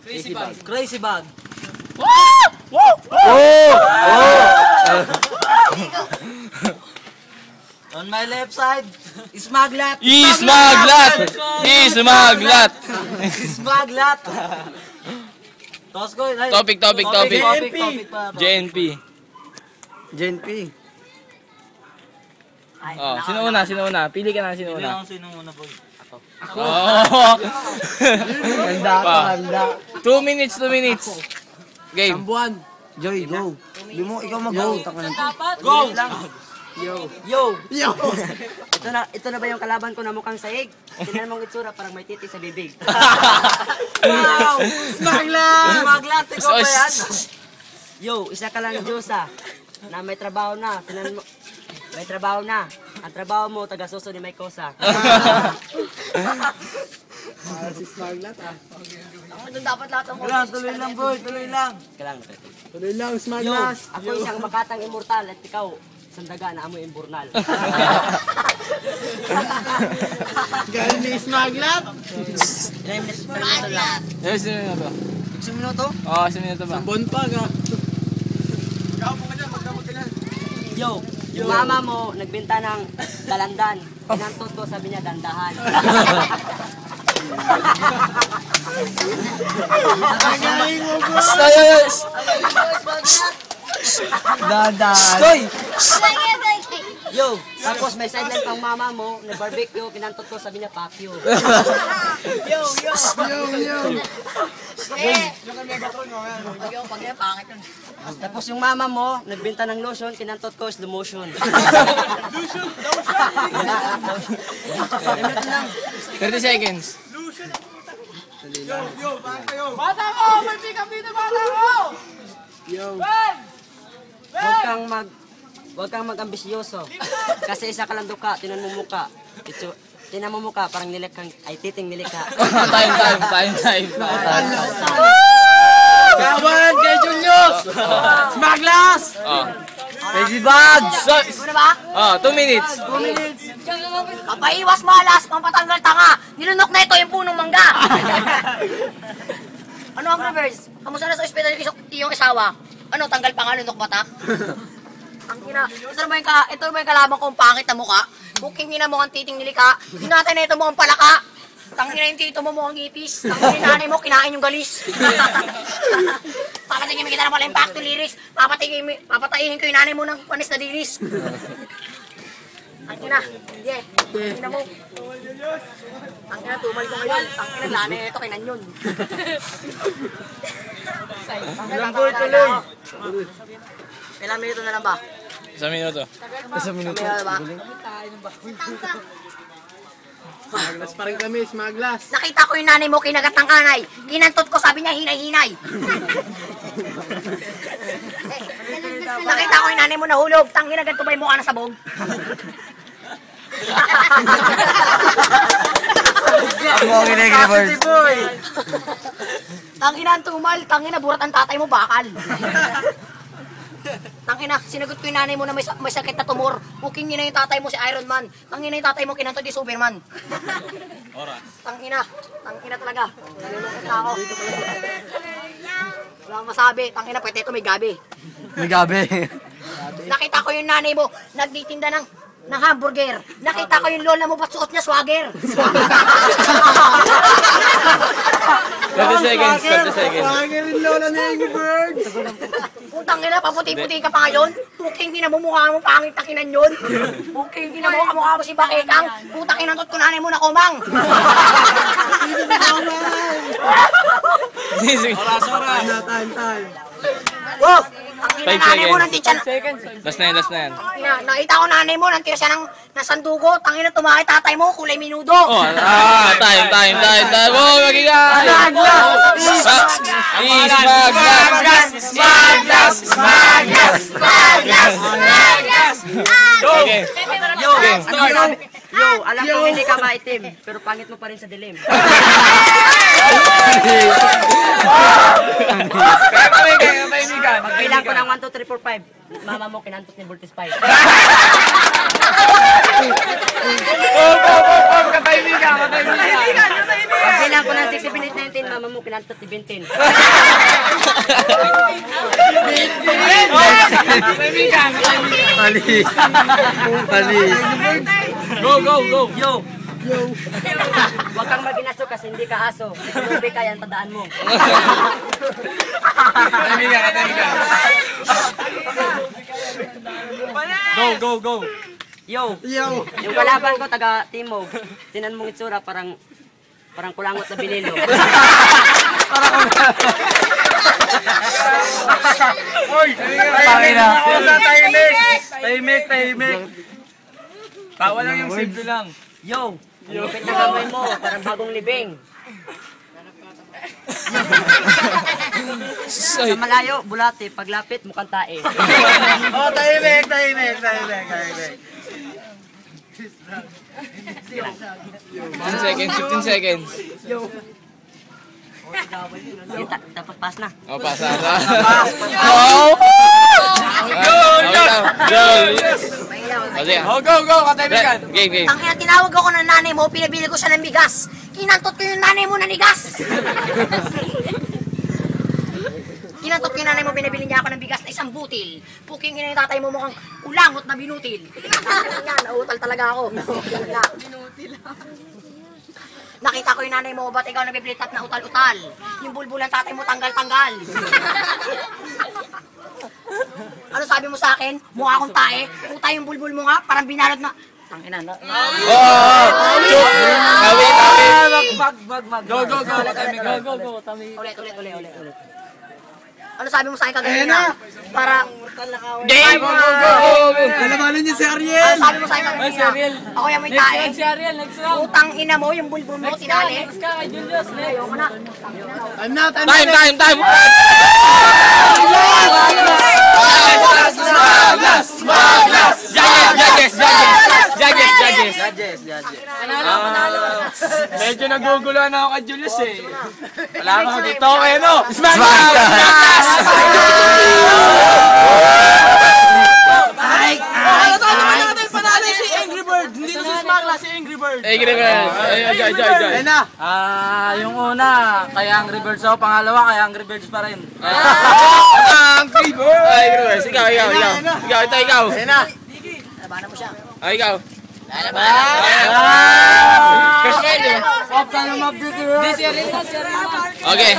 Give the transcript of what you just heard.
Crazy bag. Crazy bag. On my left side, Smaglat. Smaglat! Smaglat! Smaglat. Toss ko. Topic. JNP. Oh, sino una? Pili ka na, sino una? Sino una po? Ako. Handa. 2 minutes. Game. Tambuan. Joy, go. Di mo, ikaw mag-go. Go! Yo! Ito na ba yung kalaban ko na mukhang saig? Tingnan mong itsura, parang may titi sa bibig. Wow! Smaglat! Ikaw ba yan? Yo, isa ka lang Diyosa na may trabaho na. Tingnan mo, may trabaho na. Ang trabaho mo, taga-suso ni may kosa. Si Smaglat Doon dapat lahat ang Tuloy lang boy, tuloy lang. Tuloy lang, Yo, Smaglat. ako isang makatang immortal at ikaw, sandaga na amoy imburnal. Galing ni Smaglat. Sino na to? Isang minuto? Oh, sino na to ba? Bon pa ka. Yo, yung mama mo, nagbenta ng dalandan. Pinantot ko, sabi niya, dandahan. Stoy! Yo, tapos may sideline pang mama mo, nag-barbecue, pinantot ko, sabi niya, fuck you. Yo. Tapos yung mama mo, nagbenta ng lotion, kinantot ko, slow motion. 30 seconds. Huwag kang mag-ambisyoso. Kasi isa ka lang duka, tinan mo muka. Tinan mo muka, parang titing nilikha. Time. Kawan kay Junius. Smaglas. Crazy bags! 2 minutes. Papaiwas malas, pampatanggal tanga. Nilunok na ito yung punong mangga. Ano ang reverse? Kamusta na sa ospital yung isawa? Ano, tanggal pa nga lunok mata? Ang ina, ito na ba yung kalaban kong pangit na mukha? Buking ina mo ang titing nilika. Hinatay na ito mo ang palaka. Tangina yung tito mo ang ipis. Tangina yung nanay mo, kinain yung galis. Papatingin kita na pala yung pacto liris. Papatayin ko yung nanay mo ng panis na dilis. Ang ina, hindi. Ang ina mo. Ang ina, tumal ko ngayon. Ang ina, lanay ito kay Nanyon. Tuloy. Kailan minuto na lang ba? 1 minuto. Smaglas pa rin kami, Smaglas. Nakita ko yung nanay mo kinagat ng anay. Kinantot ko, sabi niya hinay-hinay. Nakita ko yung nanay mo nahulog. Tangina, ganito ba yung mukha na sabog? Tangina ang tumal. Tangina, burat ang tatay mo, bakal. Tangina, sinagot ko yung nanay mo na may sakit na tumor. Booking niya na yung tatay mo si Iron Man. Tangina yung tatay mo kinanto di Superman. Tangina talaga. Nalulungkot na ako. Wala akong masabi. Tangina, pwede ito may gabi. Nakita ko yung nanay mo nagtitinda ng hamburger. Nakita ko yung lola mo ba't suot niya swagger. 30 seconds. Swagger yung lola ni Angry Bird. Putang ina, paputi-puti ka pa ngayon. Puking kinamumukha mo, pangit na kinan yun. Puking kinamukha mo si Bakekang. Putang inantot ko nanay mo na kumang. Time. Oh, ang ina nanay mo nandiyan siya. Last na yan. Nakita ko nanay mo nandiyan siya ng nasandugo. Tangina tumakay tatay mo, kulay minudo. Time. Oh, magigay! Smaglas! Okay. Yo, alam ko hindi ka maitim, pero pangit mo pa rin sa dilim. Kaya kami, Magbilang ko ng 2, 3, 4, 5. Mama mo kinantot ni Voltes 5. Pagbilang ko ng 6, 7, 8, 19, mama mo kinantot ni Bintin. Palis. Palis. Go. Yo! Huwag kang mag-inaso kasi hindi ka aso. Tuloy ka yan, tandaan mo. Go. Yo! Yo. Yung kalaban ko, taga Timog. Tinan mong itsura, parang kulangot na binilo. Tahimik. Tawa lang yung simple lang. Yo! Lupit na gamay mo, parang bagong libing. Sa malayo, bulate. Paglapit, mukhang tae. Oh, tahimik. 15 seconds. Tapos pass na. Oh, pasa. Go! Go! Katemikan. Game. Ang tinawag ako ng nanay mo, pinabili ko siya ng bigas. Kinantot ko yung nanay mo na nigas. Kinantot ko yung nanay mo, pinabili niya ako ng bigas na isang butil. Puking ina yung tatay mo mukhang kulangot na binutil. Yan, nautal talaga ako. Binutil. Nakita ko yung nanay mo, ba't ikaw nabiblitat na utal-utal? Yung bulbul ng tatay mo, tanggal-tanggal. Ano sabi mo sa akin? Mukha akong tae. Puta yung bulbul mo nga, parang binalot na... Tangina na. Go. Ulit. Ano sabi mo sa akin kagabi na? Para... Game! Go! Kalabanan niya si Ariel. Ano sabi mo sa akin kagabi na? Ako yung may tae. Utang ina mo, yung bulbul mo, tinali. Ayoko na. Time! Judges. Medyo naguguluhan ako kay Julius eh. Wala ako dito kayo no? Smackdown! Panalo si Angry Bird. Hindi to si Smakla, si Angry Bird. Angry Birds. Joy. na. Yung una, kaya Angry Birds ako. Pangalawa, kaya Angry Birds pa rin. Angry Birds. Ikaw. Ikaw. Labanan mo siya. Ikaw. Off ka na mabdito. Okay.